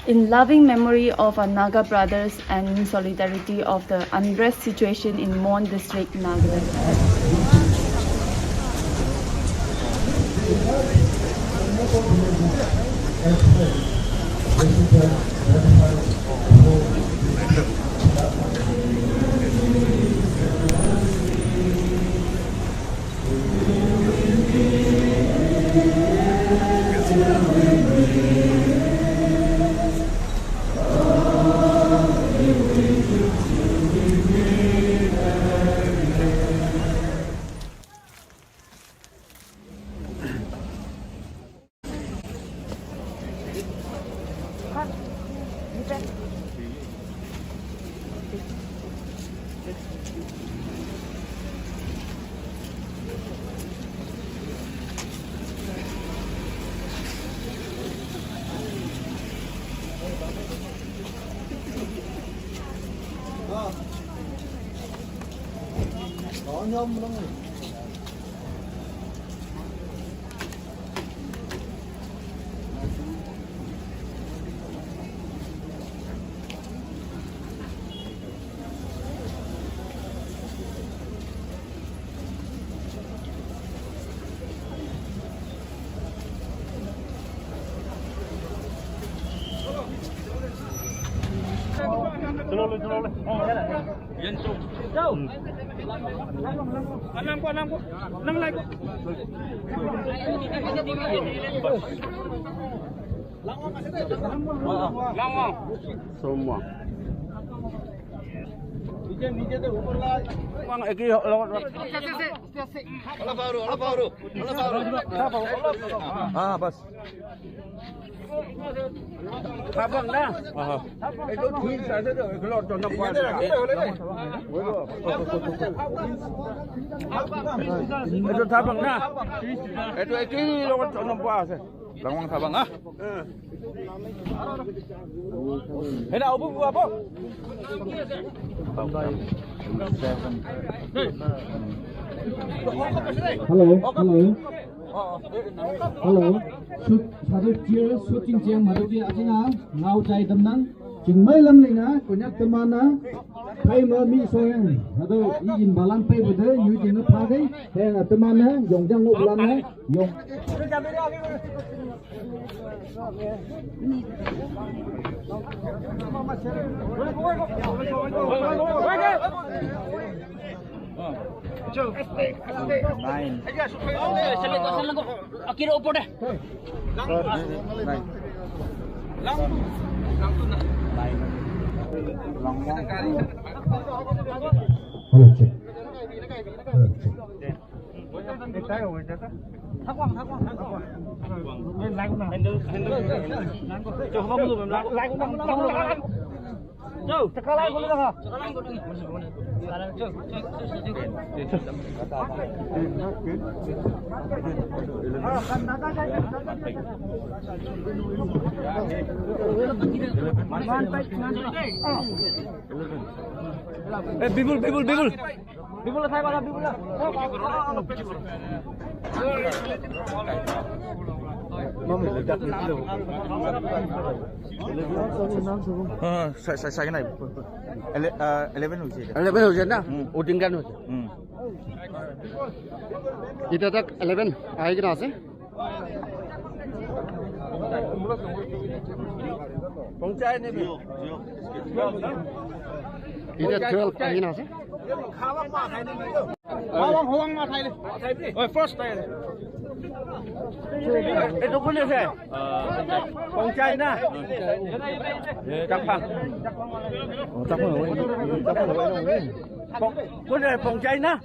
In loving memory of our Naga brothers and in solidarity of the unrest situation in Mon district, Nagaland. Semua. Ah, bas. Thabang dah. Itu twin saja tu. Kalau contoh buat. Itu thabang dah. Itu ini lo contoh buat. Langwang thabang ah. Hena apa buat apa? Hello, hello. Hello. Satu dia shooting jeng madu dia aja ngau cai temnang. Jeng mai lam leh na, konyak temana. Pai mer mi soeng. Atau izin balan pai berde, yu jeng pakai. Heng temana, yong jang nuk balan na, yong. Nine. Kira opo deh. Hello, check. Hello, check. Bibul. Bibul lah saya malah bibul lah. Saya naik. 11 usia. 11 hujan dah. Udingkan hujan. Kita tak 11 air kena sih. Pengcai ni. Kita 12 air kena sih. Huang ma Thai ni. Oi first Thai ni. Itu kulit saya. Pengcai nah. Cakpang. Oh cakpang. Kulit pengcai nah.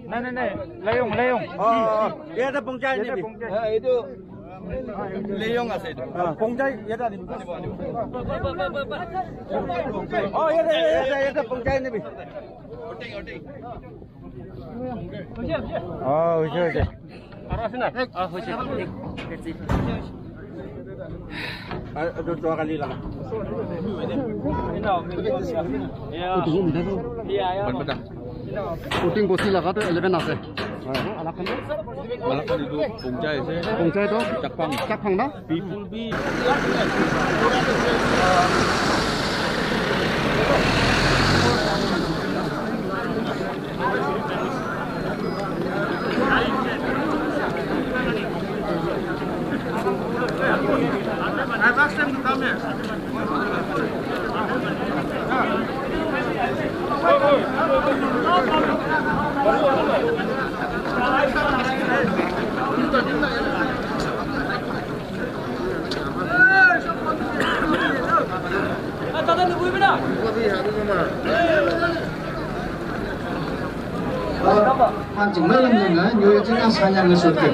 Nah. Layong. Oh, dia ada pengcai ni. Itu Leong asal itu. Pengcai ya tadi. Oh ya ada pengcai ni. Oting. Oh, okay. Arah sana. Ah, hujan. Ada 2 kali lah. Uding posi laga tu 11 aja. Alakan tu? Alakan itu Pungjai saya. Pungjai tu? Cakpang. Cakpang dah? People be. I've asked them to come here. Han chừng mấy lần nữa như chúng ta sang nhà người sụt kịp.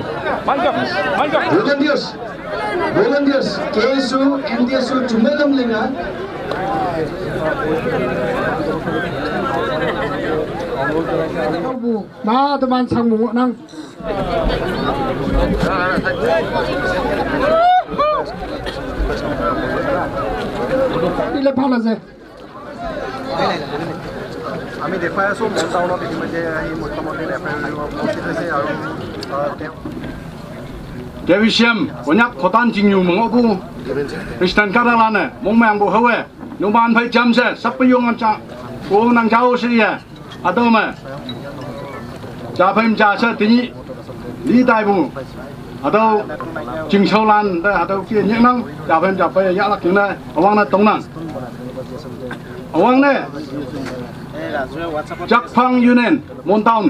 Volunteers, KSU, MDSU chừng mấy lần nữa. Ba teman sang mung nang. Ini lepas lah saya. আমি দেখুৱাই আছোঁ মোৰ টাউনত ইতিমধ্যে আহি মুখ্যমন্ত্ৰী ৰেফাৰেণ্ট উপস্থিত হৈছে আৰু Devisham, banyak kotan jingyu mengaku Kristen Karalane, mongmang bu hawe, numan pai jam se, sapayung anca, buong nang jauh sih atau me, japai jasa tinggi, li dai bu, atau jingsolan, atau kian yang nang, japai ya lak kena, awang na tong nang, awang ne, Jakpang Yunen, Montown,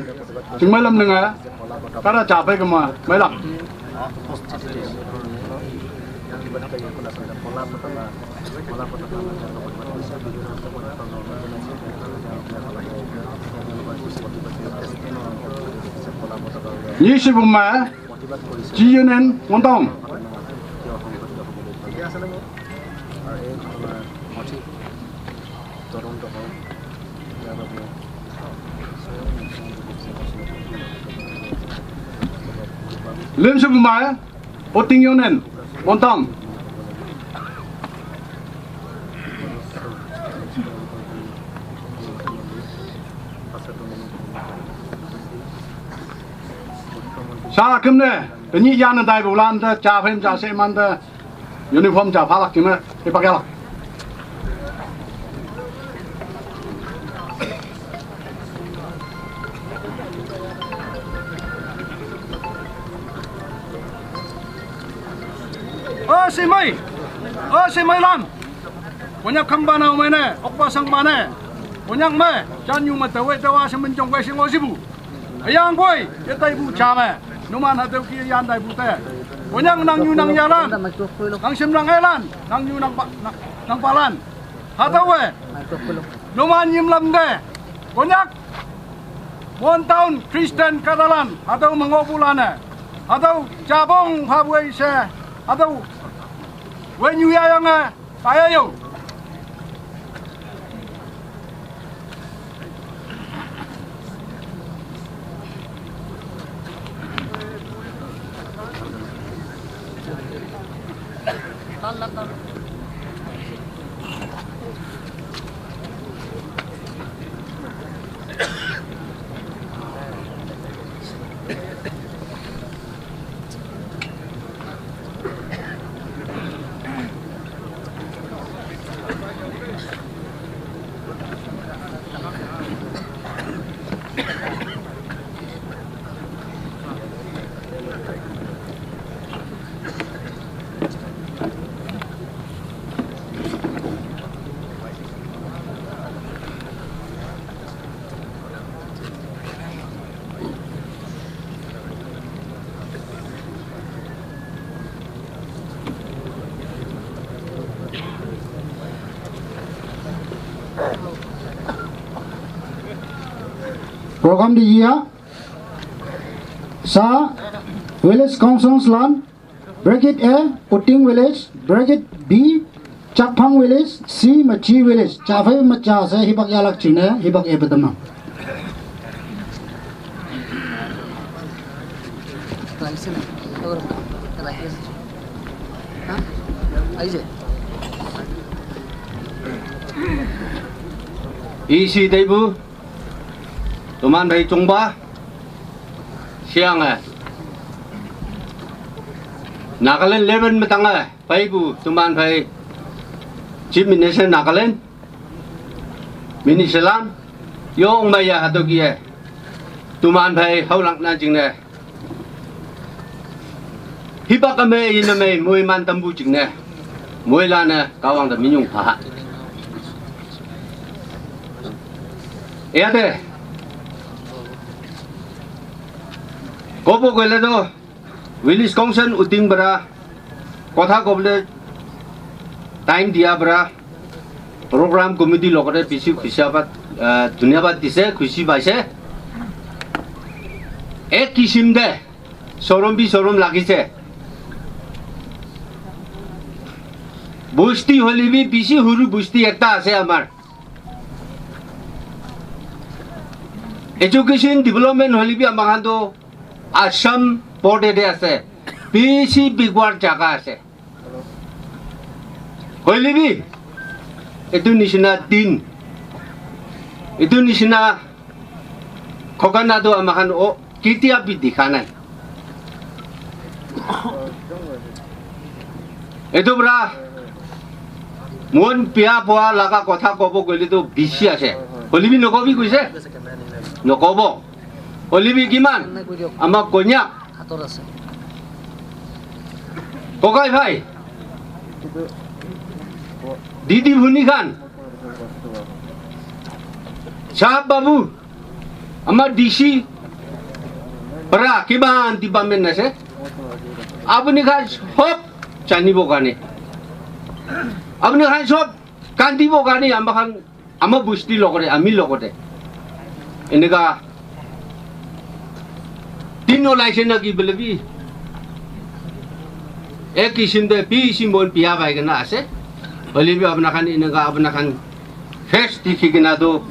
cuma lam dengar, kada japai kemana, melak. Ini si bumma, Jiunen, Montong. Lim si bumma, Oting Yunen, Montong. Sa kim ne, ini yang ada bulan dah capem jasa man dah uniform japa lak kim ne, dipakai lak. Si Mai Lam, banyak kambana mana, apa sang mana, banyak me, jangan cuma tahu tahu semenjong kau sing osibu. Ayang koi, kita ibu cama, numan hati kiri yang dah ibu teh. Banyak nang yu nang jalan, nang sim nang elan, nang yu nang palan. Hati we, numan yim lam deh. Banyak, Montown Kristen Katalan, atau mengopulane, atau cabong Hawaii se, atau when you are young, kaya yo. Program di Ia sa Village Council Land Bracket A Puting Village Bracket B Chakpang Village C Machi Village Chafai Macha sa hibak yalak china hibak e betamna Isi Daibu Tuman Bay Chongba siang Nagaland 11 matanga pai bu tuman pai Chief Minister Nagaland Mini Salam yo maya hatoki tuman pai haulang na jing ne hiba kame yin me moi man tambu jing ne moi la na kawang da minyung pha ede gobo gele do Willis Kongsen uting bara kotha koble time dia bara program committee lokore pisi khusyabat dhanyabad dise khushi paise ek kisim de sorom lagise busti holi bi pisi huru busti ekta ase amar education development holi bi amar do Assam porde de ase pisi bigwar jaga ase holi bi itu nisina din itu nisina kokana do amakan o kitia bi dikhana itu bra mon pia poa laga kotha kobo goli to bisi ase holi bi nokobi kuise nokobo holi bi kiman ama konyak kokai bhai Didi Bhuni Khan Sahab Babu Amar DC Para kiban tibamen nase Apni khan hop chani bogane Apni khan sob kanti bogane amba khan ama busti logore ami logote enega tino license ki belebi ek kisim de pi simon pia bai gana ase Olivi apna khan inega apna khan fresh dikhi gina do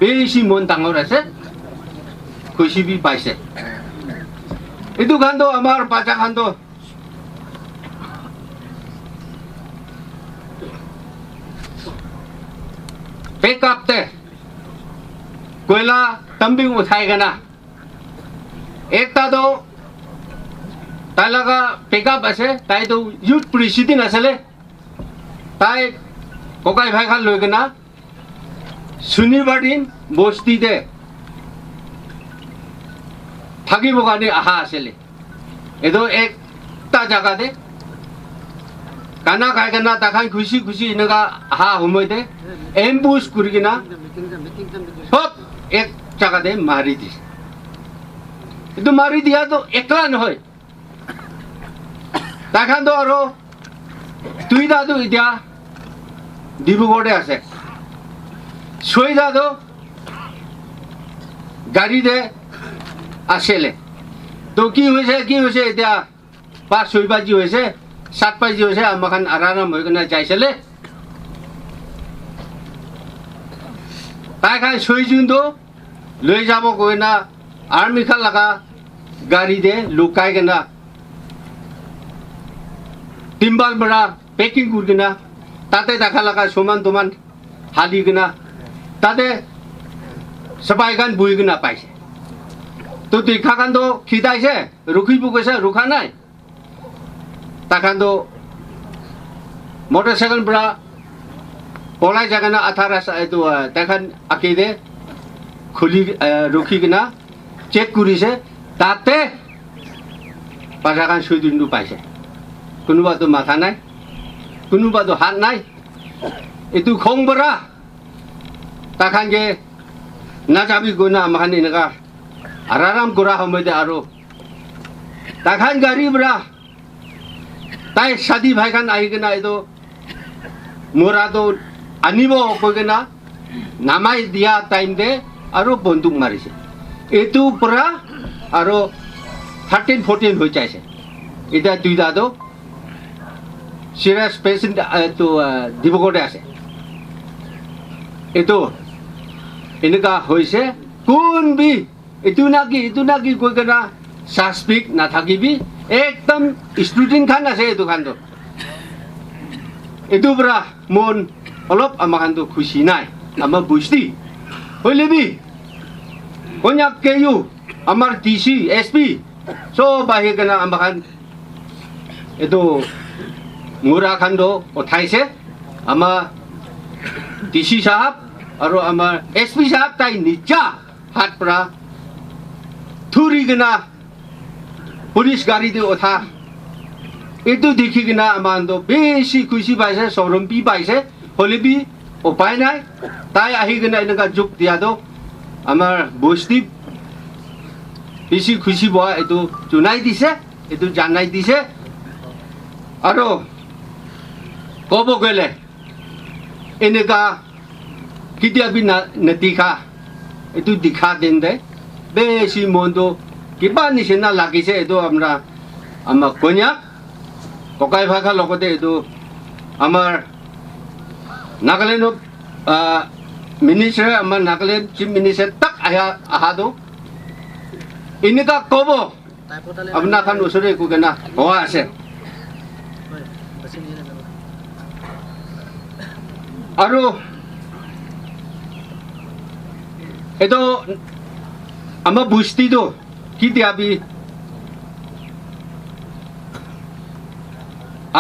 pi simon tangor ase khushi bi paise itu khan do amar pacha khan do pick up te koila tambing uthai gana ekta do talaga pick up ase tai do youth president asale tai kokai bhai khan loi gana shunibar din bosti de thagi bogani aha asele edo ekta jaga de kana khai gana takhan khushi inaga aha humoi de ambush kurigina hop ek jaga de mari di itu mari dia to ekla noy takhan do aro tui da do idia Dibugode ase soi da do gari de asele to ki hoise idia 5-6 baji hoise 7 baji hoise amakan araram hoi gana jaisele tai khan soi jun do loi jabo koina army khan laga gari de lukai gana timbal bara packing kurgina tate dakha laga soman toman hali gina tate sabai kan bui gina paise to dikha kan do khidai se rukhi bu kese rukha nai takhan do motorcycle bra polai jagana athara sa etu takhan akide khuli rukhi gina check kuri se tate pajakan suidundu paise kunuba to matha nai kunuba to hat nai itu khongbara takhan ge najabi guna mahani naga araram gura homede aro takhan gari bra tai shadi bhai khan ai gena edo morado anibo kogena namai dia time de aro bonduk marise etu pura aro 13-14 hoi jaise ida duida do serious patient to Dibugode ase itu enega hoise kun bi itu nagi koi kana suspect na thakibi ekdam student khan ase itu khan do itu bra mon olop amakan do khushi nai ama busti hoilebi konyak keyu আমাৰ DC SP সব আহি কিনে আমাক এইটো মুৰাখণ্ড উঠাইছে আমাৰ DC সাহেব আৰু আমাৰ SP সাহেব তাই নিজা হাত পৰা থুৰি কিনা পুলিচ গাড়ী দি উঠা এইটো দেখি কিনা আমাৰ বেছি খুচি পাইছে চৰম্পি পাইছে হলেবি উপায় নাই তাই আহি কিনা এনেকুৱা যোগ দিয়াটো আমাৰ বস্তি বেছি খুচি পোৱা এইটো জনাই দিছে এইটো জানাই দিছে আৰু ক'ব গ'লে এনেকুৱা কেতিয়াবি নেদেখা এইটো দেখা দিন দে বেছি মনটো কিবা নিচিনা লাগিছে এইটো আমাৰ কন্যাক ককাই ভাষাৰ লগতে এইটো আমাৰ নাগালেণ্ডত মিনিষ্টাৰ আমাৰ নাগালেণ্ড চিফ মিনিষ্টাৰ তাক আহাটো এনেকুৱা ক'ব আপোনাৰ খান ওচৰতে একো কেনা হোৱা আছে আৰু এইটো আমাৰ বস্তিটো কেতিয়াবি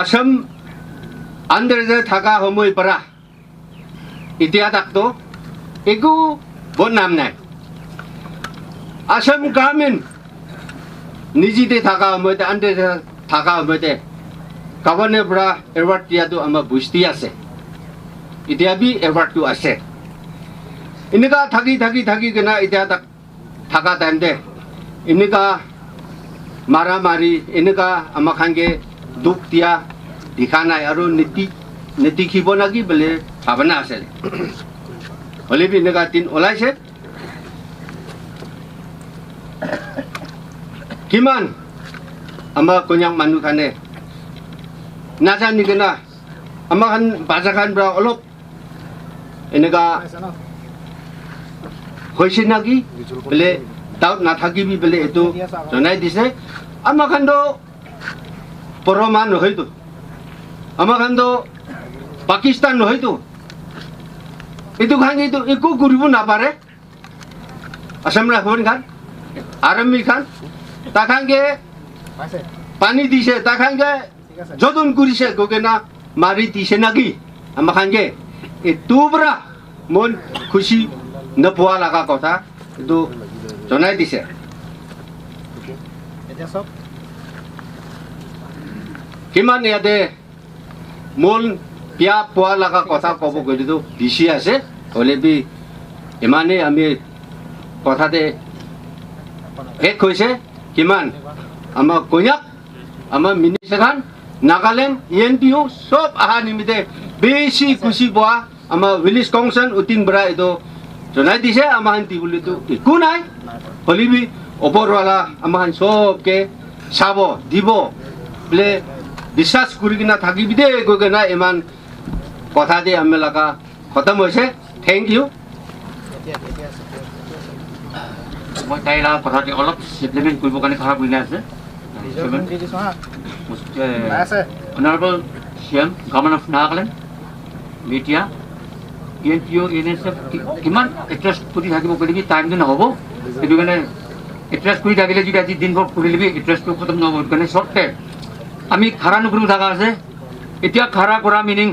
আসাম আণ্ডাৰতে থকা সময়ৰ পৰা এতিয়া তাকতো একো বদনাম নাই আসাম গভৰ্ণমেণ্ট নিজেতে থকা সময়তে আণ্ডাৰতে থকা সময়তে গভৰ্ণৰৰ পৰা এৱাৰ্ড দিয়াটো আমাৰ বস্তি আছে এতিয়া বি এৱাৰ্ডটো আছে এনেকুৱা থাকি কিনা এতিয়া তাক থকা টাইমতে এনেকুৱা মাৰা মাৰি এনেকুৱা আমাক সাংগে দুখ দিয়া দেখা নাই আৰু নেদেখিব নেকি বুলি ভাৱনা আছে হ'লে বি এনেকুৱা দিন ওলাইছে কিমান আমাৰ কন্যাক মানুহখানে নাজানি কিনা আমাৰ বাজাৰখান পৰা অলপ এনেকুৱা হৈছে নেকি বোলে ডাউট নাথাকিবি বোলে এইটো জনাই দিছে আমাৰ খানটো পৰমা নহয়তো আমাৰ খানটো পাকিস্তান নহয়তো এইটো খান এইটো একো কৰিব নাপাৰে আসাম ৰাইফল খান আৰ্মি খান তাখানকে পানী দিছে তাখানকে যতন কৰিছে গগেনা মাৰি দিছে নেকি আমাৰ খানকে এইটো পৰা মন খুচি নোপোৱা লগা কথা এইটো জনাই দিছে কিমান ইয়াতে মূল বিয়া পোৱা লগা কথা ক'ব গ'লেতো বেছি আছে হ'লে বি ইমানেই আমি কথাতে শেষ হৈছে কিমান আমাৰ কন্যাক আমাৰ মিনিষ্টাৰখান নাগালেণ্ড ENPO সব অহা নিমিত্তে বেছি খুচি পোৱা আমাৰ ভিলেজ কাউন্সিল উটিং পৰা এইটো জনাই দিছে আমাৰ দিবলৈতো একো নাই হ'লে বি ওপৰৱালা আমাৰ সবকে চাব দিব বোলে বিশ্বাস কৰি কিনা থাকিবি দেই গৈ কিনা ইমান কথা দি আমি লগা খতম হৈছে থেংক ইউ মই তাইৰ কথাটি অলপ চেপ্লিমেণ্ট কৰিবৰ কাৰণে খাৰাপ হৈ আছে honourable CM government of Nagaland এতিয়া ENPO NSF কিমান এড্ৰেছ কৰি থাকিব পাৰিবি টাইমটো নহ'ব সেইটো কাৰণে এড্ৰেছ কৰি থাকিলে যদি আজি দিনভৰ কৰি ল'বি এড্ৰেছটো খতম নহ'ব সেইটো কাৰণে শ্বৰ্টকে আমি খাৰা নকৰিব থকা আছে এতিয়া খাৰা কৰা মিনিং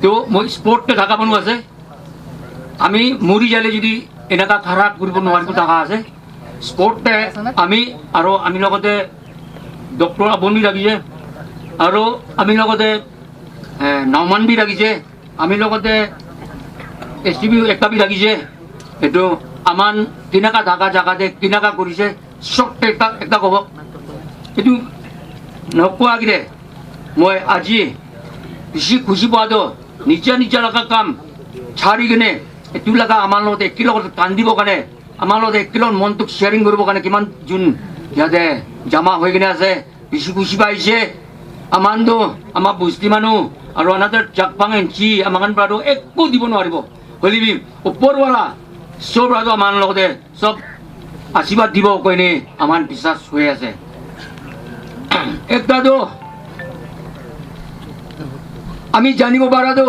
তো মই স্পৰ্টতে থকা মানুহ আছে আমি মৰি যালে যদি এনেকুৱা খাৰা কৰিব নোৱাৰিব থকা আছে স্পৰ্টতে আমি আৰু আমি লগতে ডক্টৰ আবনি লাগিছে আৰু আমি লগতে নমান বি লাগিছে আমি লগতে STB একটা বি লাগিছে এইটো আমাৰ কেনেকুৱা থকা জেগাতে কেনেকুৱা কৰিছে শ্বৰ্টতে একটা ক'ব এইটো নকোৱাগিৰে মই আজি বেছি খুচি পোৱাটো নিজা লগা কাম চাৰি কিনে এইটো লগা আমাৰ লগতে একেলগতে কান্দিবৰ কাৰণে আমাৰ লগতে একেলগ মনটোক শ্বেয়াৰিং কৰিবৰ কাৰণে কিমান যোন ইয়াতে জমা হৈ কিনে আছে বেছি খুচি পাইছে আমাৰতো আমাৰ বস্তি মানুহ আৰু আনাদেৰ জাকপাং এনচি আমাৰ পৰাটো একো দিব নোৱাৰিব হ'লেবি ওপৰৱালা চব আৰু আমাৰ লগতে চব আশীৰ্বাদ দিব কৈনে আমাৰ বিশ্বাস হৈ আছে একটাতো আমি জানিব পাৰাতো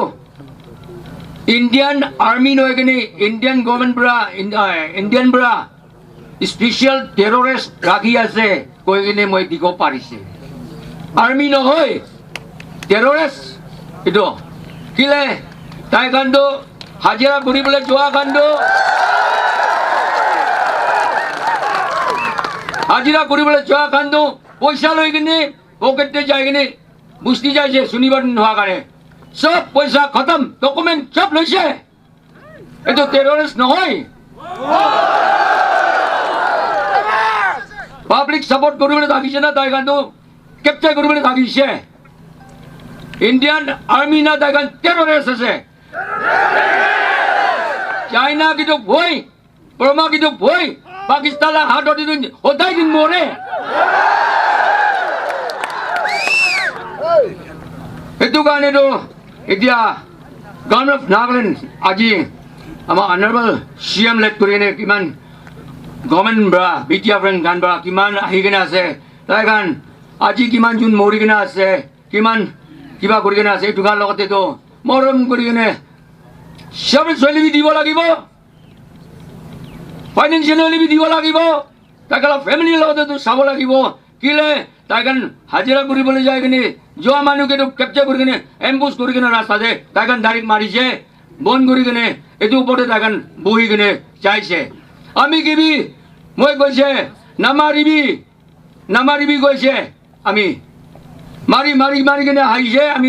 ইণ্ডিয়ান আৰ্মি নহয় কিনে ইণ্ডিয়ান গভৰ্ণমেণ্ট পৰা ইণ্ডিয়ান পৰা স্পেচিয়েল টেৰৰিষ্ট ৰাখি আছে কৈ কিনে মই দিব পাৰিছে আৰ্মি নহয় টেৰৰিষ্ট এইটো কিলে তাই কান্দো হাজিৰা কৰিবলৈ যোৱা কান্দো হাজিৰা কৰিবলৈ যোৱা কান্দো পইচা লৈ কিনে পকেটে যাই কিনে বুষ্টি যাইছে শনিবাৰ নোহোৱা কাৰণে চব পইচা খতম ডকুমেণ্ট চব লৈছে এইটো টেৰৰিষ্ট নহয় পাব্লিক সাপোৰ্ট কৰিবলৈ থাকিছে না তাই কান্দো কেপচাৰ কৰিবলৈ থাকিছে ইণ্ডিয়ান আৰ্মি না তাই কান টেৰৰিষ্ট আছে চাইনা কিন্তু ভয় বৰ্মা কিন্তু ভয় পাকিস্তানৰ হাতত সদায় দিন মৰে সেইটো কাৰণেতো এতিয়া গভৰ্ণমেণ্ট অফ নাগালেণ্ড আজি আমাৰ অনাৰেবল CM লেট কৰি কিনে কিমান গভৰ্ণমেণ্ট পৰা বিটিয়া ফ্ৰেণ্ড গান পৰা কিমান আহি কিনে আছে তাই গান আজি কিমান জোন মৰি কিনে আছে কিমান কিবা কৰি কিনে আছে এইটো গান লগতেতো মৰম কৰি কিনে চব চলি দিব লাগিব ফাইনেন্সিয়েলি দিব লাগিব তাই গান ফেমিলিৰ লগতেতো চাব লাগিব কিলে তাই গান হাজিৰা কৰিবলৈ যায় কিনে যোৱা মানুহকেতো কেপচাৰ কৰি কিনে এম্বুছ কৰি কিনে ৰাস্তাতে তাই গান ডাইৰেক্ট মাৰিছে বন্ধ কৰি কিনে এইটো ওপৰতে তাই গান বহি কিনে যাইছে আমি কিবি মই কৈছে নামাৰিবি কৈছে আমি মাৰি মাৰি মাৰি কিনে হাৰিছে আমি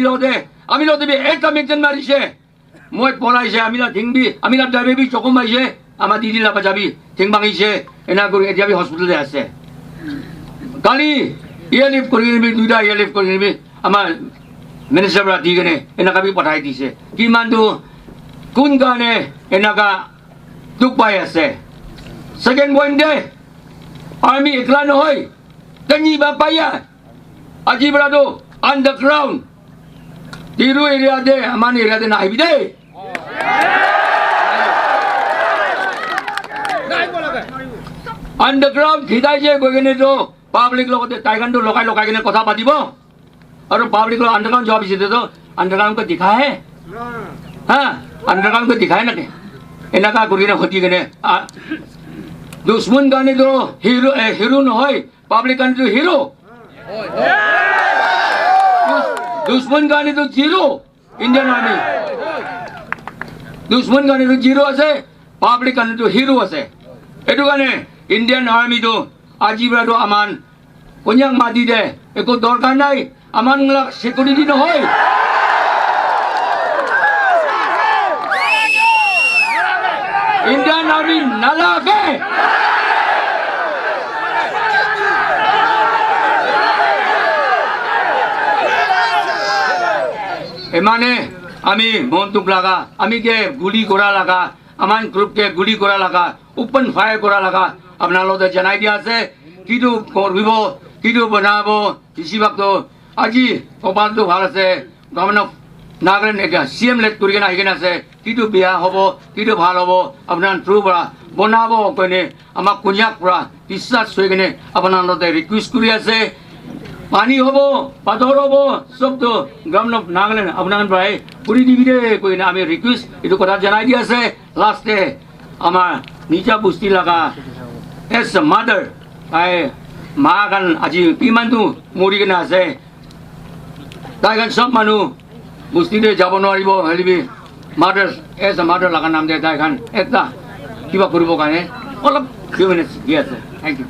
লগতে একটা মেকজন মাৰিছে মই পলাইছে আমি ঠেংবি আমি যাবি চকম পাইছে আমাৰ দিদি লাপা যাবি ঠেং ভাঙিছে এনা কৰি এতিয়া আমি হস্পিটেলতে আছে কালি লিফ্ট কৰি নিবি দুইটা লিফ্ট কৰি নিবি আমাৰ মিনিষ্টাৰ পৰা দি কিনে এনেকা বি পঠাই দিছে কিমানটো কোন কাৰণে এনেকা দুখ পাই আছে Second point day, army iklan hoy, kanyi ba paya, aji berado underground, tiru area de, aman area de nahi bide. Underground kita je koi kene to public logo de taigan to lokai kene kotha patibo, aru public lo underground job isi to underground ko dikha hai, हाँ underground ko dikha hai na ke, enaka kuri na hoti kene. दुश्मन गाने तो hero न होय public गाने तो hero दुश्मन गाने तो जीरो इंडियन आर्मी दुश्मन गाने तो जीरो আছে पब्लिक गाने तो हीरो আছে এটো গানে ইন্ডিয়ান আর্মি তো আজিবরা তো আমান কোনয়াং মাদি দে একো দরকার নাই আমান সিকিউরিটি নহয় ইন্ডিয়ান আর্মি নালাগে মানে আমি বন্দুক লাগা আমি কে গুলি করা লাগা আমার গ্রুপকে গুলি করা লাগা ওপেন ফায়ার করা লাগা আপনাদের জানাই দিয়া আছে কিটো করব কিটো বনাব বেশিরভাগ তো আজি কপালটো ভাল আছে গভর্নমেন্ট অফ নাগালেণ্ড এটা CM লেট কৰি কিনে আহি কিনে আছে কিটো বেয়া হ'ব কিটো ভাল হ'ব আপোনাৰ থ্ৰু পৰা বনাব কইনে আমাক কুঞ্জাক পৰা বিশ্বাস হৈ কিনে আপোনালোকে ৰিকুৱেষ্ট কৰি আছে পানী হ'ব পাথৰ হ'ব সব তো গভৰ্নমেন্ট অফ নাগালেণ্ড আপোনাৰ পৰা কৰি দিবি দে কইনে আমি ৰিকুৱেষ্ট এইটো কথা জনাই দি আছে লাষ্টে আমাৰ নিজা বস্তি লাগা এজ এ মাদাৰ তাই মা গান আজি কিমানটো মৰি কিনে আছে তাই গান সব মানুহ বস্তিতে যাব নোৱাৰিব হেলিবি মাদাৰ এজ এ মাদাৰ লাগা নাম দে তাই গান এটা কিবা কৰিব কাৰণে অলপ ফিউ মিনিটছ দি আছে থ্যাংক ইউ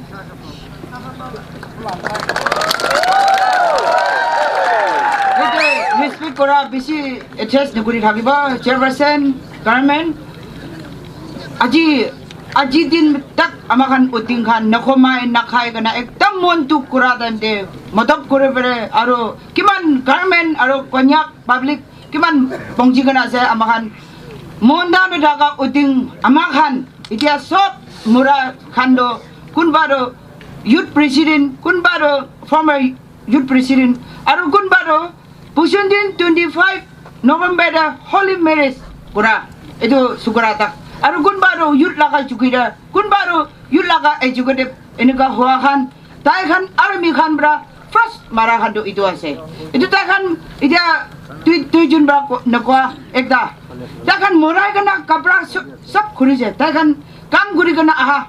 স্পিক কৰা বেছি এড্ৰেছ নকৰি থাকিব চেয়াৰপাৰ্চন গভৰ্ণমেণ্ট আজি দিন তাক আমাখান উটিং খান নখমাই নাখাই কানা একদম মনটো কৰা দে মদক কৰি পেৰে আৰু কিমান গভৰ্ণমেণ্ট আৰু কন্যাক পাব্লিক কিমান পংজি কানা আছে আমাখান মন্দান থাকা উটিং আমাখান এতিয়া সব মুৰা খান্দ কোনবাৰো youth president kunbaro former youth president aru kunbaro pusundin 25 November da holy marriage kura edu sukurata aru kunbaro youth laga chukida kunbaro youth laga educated enika hoa khan tai khan army khan bra first mara khan do itu ase itu ta khan idia tui jun bra nakwa ekda ta khan morai kana kapra sab khuri je ta khan kam guri kana aha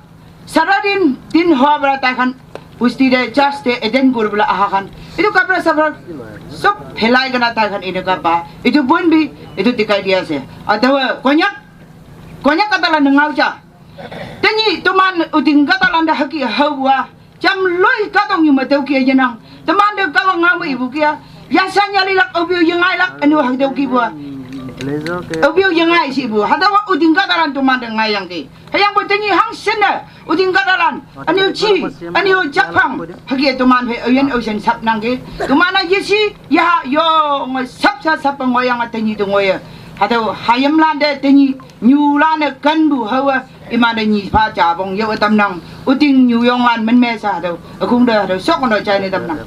Saradin tin hoa berata kan pusti de just de eden gur bela ahakan. Itu kapra sabra sob helai kana ta kan ini kapa. Itu pun bi itu tikai dia se. Atau konyak kata lan ngau cha. Tenyi teman uding kata lan dah haki hawa. Jam loi katong yu matau kia jenang. Teman de kawang ngau ibu kia. Yasanya lilak obiu yengai lak anu hak deu ki bua. Obiu yengai si ibu. Hadawa uding kata lan teman de ngayang ki. Hayang bertenyi hang sena uding kata lan anu ci anu japang haki teman he oyen osen sap nang ki. Tumana yesi ya yo sap ngoyang atenyi tu ngoya. Hadaw hayam lan de tenyi nyu lan kan bu hawa imada nyi pha cha bong yo tam nang uding nyu yong lan men me sa hadaw akung de hadaw sok no chai ni tam nang.